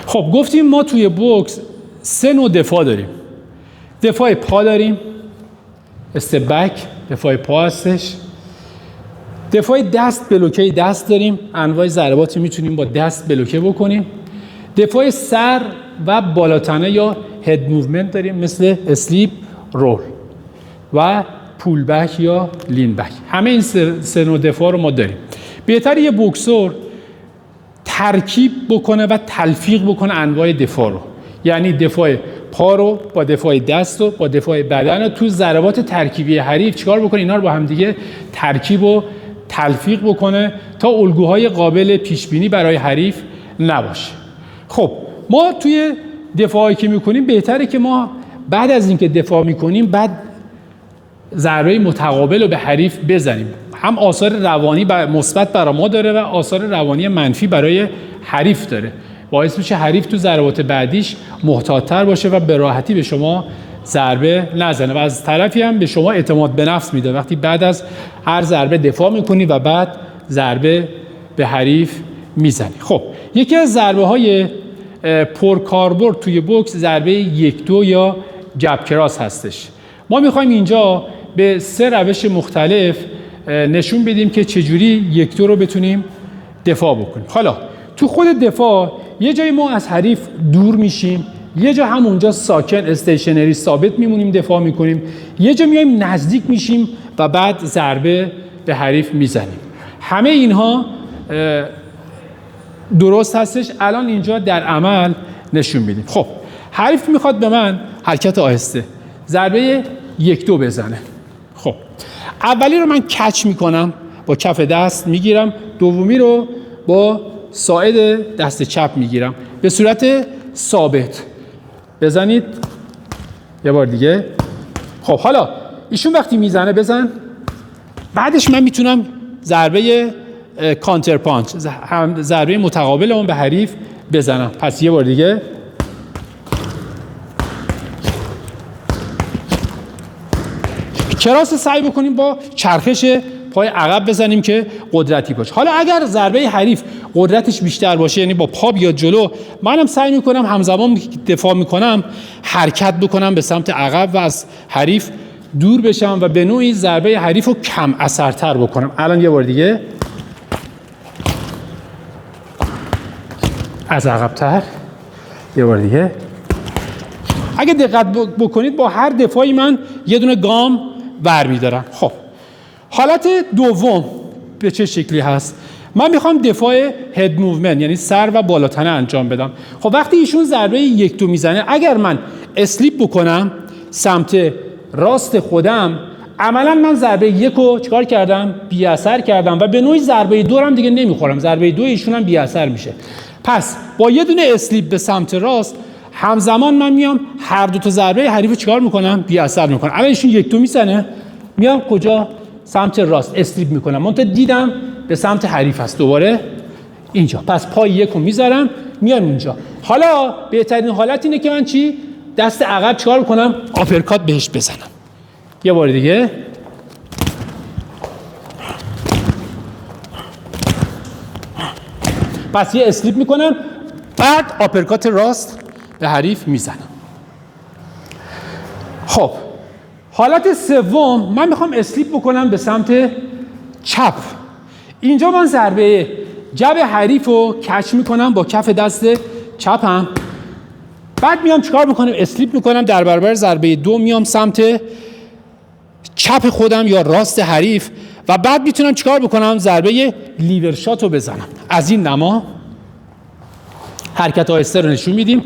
خب گفتیم ما توی بوکس 3 نوع دفاع داریم. دفاع پا داریم، استپ بک، دفاع پا هستش. دفاع دست، بلوکه دست داریم، انواع ضرباتی میتونیم با دست بلوکه بکنیم. دفاع سر و بالاتنه یا هد موومنت داریم، مثل اسلیپ، رول و پول بک یا لین بک. همه این 3 نوع دفاع رو ما داریم. بهتر یه بوکسور ترکیب بکنه و تلفیق بکنه انواع دفاع رو، یعنی دفاع پا رو با دفاع دست و با دفاع بدن رو تو ضربات ترکیبی حریف چیکار بکنه، اینا رو با هم دیگه ترکیب و تلفیق بکنه تا الگوهای قابل پیش بینی برای حریف نباشه. خب ما توی دفاعی که میکنیم بهتره که ما بعد از اینکه دفاع میکنیم بعد ضربه متقابل رو به حریف بزنیم. هم آثار روانی مثبت برای ما داره و آثار روانی منفی برای حریف داره. باعث میشه حریف تو ضربات بعدیش محتاط‌تر باشه و به راحتی به شما ضربه نزنه و از طرفی هم به شما اعتماد به نفس میده وقتی بعد از هر ضربه دفاع میکنی و بعد ضربه به حریف میزنی. خب یکی از ضربه های پرکاربرد توی بوکس ضربه 1-2 یا جب کراس هستش. ما میخوایم اینجا به 3 روش مختلف نشون بدیم که چجوری 1-2 رو بتونیم دفاع بکنیم. حالا تو خود دفاع یه جایی ما از حریف دور میشیم، یه جا همونجا ساکن استیشنری ثابت میمونیم دفاع میکنیم، یه جا میایم نزدیک میشیم و بعد ضربه به حریف میزنیم. همه اینها درست هستش. الان اینجا در عمل نشون میدیم. خب حریف میخواد به من حرکت آهسته ضربه 1-2 بزنه. خب اولی رو من کچ میکنم، با کف دست میگیرم، دومی رو با ساعد دست چپ میگیرم به صورت ثابت. بزنید یه بار دیگه. خب حالا ایشون وقتی میزنه بزن، بعدش من میتونم ضربه کانتر پانچ، ضربه متقابل اون به حریف بزنم. پس یه بار دیگه. کراس سعی بکنیم با چرخش پای عقب بزنیم که قدرتی باشه. حالا اگر ضربه حریف قدرتش بیشتر باشه، یعنی با پا بیاد جلو، منم سعی میکنم همزمان دفاع میکنم حرکت بکنم به سمت عقب و از حریف دور بشم و به نوعی ضربه حریف رو کم اثرتر بکنم. الان یه بار دیگه از عقب‌تر، یه بار دیگه. اگه دقت بکنید با هر دفاعی من یه دونه گام برمی‌دارم. خب حالت دوم به چه شکلی هست؟ من میخوام دفاع هد موومنت یعنی سر و بالاتنه انجام بدم. خب وقتی ایشون ضربه 1-2 میزنه، اگر من اسلیپ بکنم سمت راست خودم، عملا من ضربه 1 رو چیکار کردم؟ بی اثر کردم و به نوعی ضربه 2 هم دیگه نمیخورم. ضربه 2 ایشون هم بی اثر میشه. پس با یه دونه اسلیپ به سمت راست همزمان من میام هر دو تا ضربه حریف رو چیکار میکنم؟ بی اثر میکنم. الان ایشون 1-2 میزنه، میام کجا؟ سمت راست اسلیپ میکنم. من تا دیدم به سمت حریف هست، دوباره اینجا. پس پای 1 رو میذارم، میام اینجا. حالا بهترین حالت اینه که من چی؟ دست عقب چیکار کنم؟ آپرکات بهش بزنم. یه بار دیگه. پس یه اسلیپ میکنم، بعد آپرکات راست به حریف میزنم. خب حالت سوم من میخوام اسلیپ بکنم به سمت چپ. اینجا من ضربه جب حریف رو کش میکنم با کف دست چپم، بعد میام چیکار میکنم؟ اسلیپ میکنم در برابر ضربه 2، میام سمت چپ خودم یا راست حریف و بعد میتونم چیکار بکنم؟ ضربه لیور شات رو بزنم. از این نما حرکت آهسته رو نشون میدیم.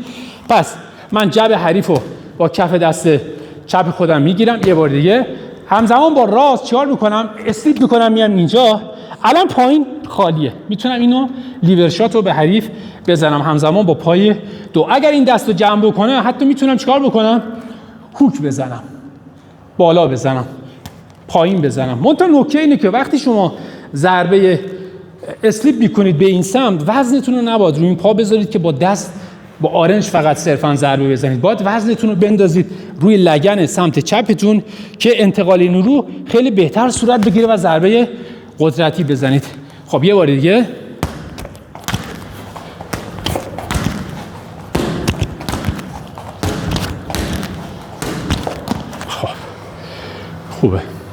پس من جب حریف رو با کف دست چپ خودم میگیرم، یه بار دیگه همزمان با راست چیکار میکنم؟ اسلیپ میکنم، میام اینجا. الان پایین خالیه، میتونم اینو لیور شات رو به حریف بزنم همزمان با پای 2. اگر این دست رو جمع بکنه حتی میتونم چیکار بکنم؟ هوک بزنم، بالا بزنم، پایین بزنم. منتها نکته اینه که وقتی شما ضربه اسلیپ میکنید به این سمت، وزنتون رو نباید روی این پا بذارید که با دست با آرنج فقط صرفا ضربه بزنید. باید وزنتون رو بندازید روی لگن سمت چپتون که انتقال نیرو خیلی بهتر صورت بگیره و ضربه قدرتی بزنید. خب یه بار دیگه. خوبه.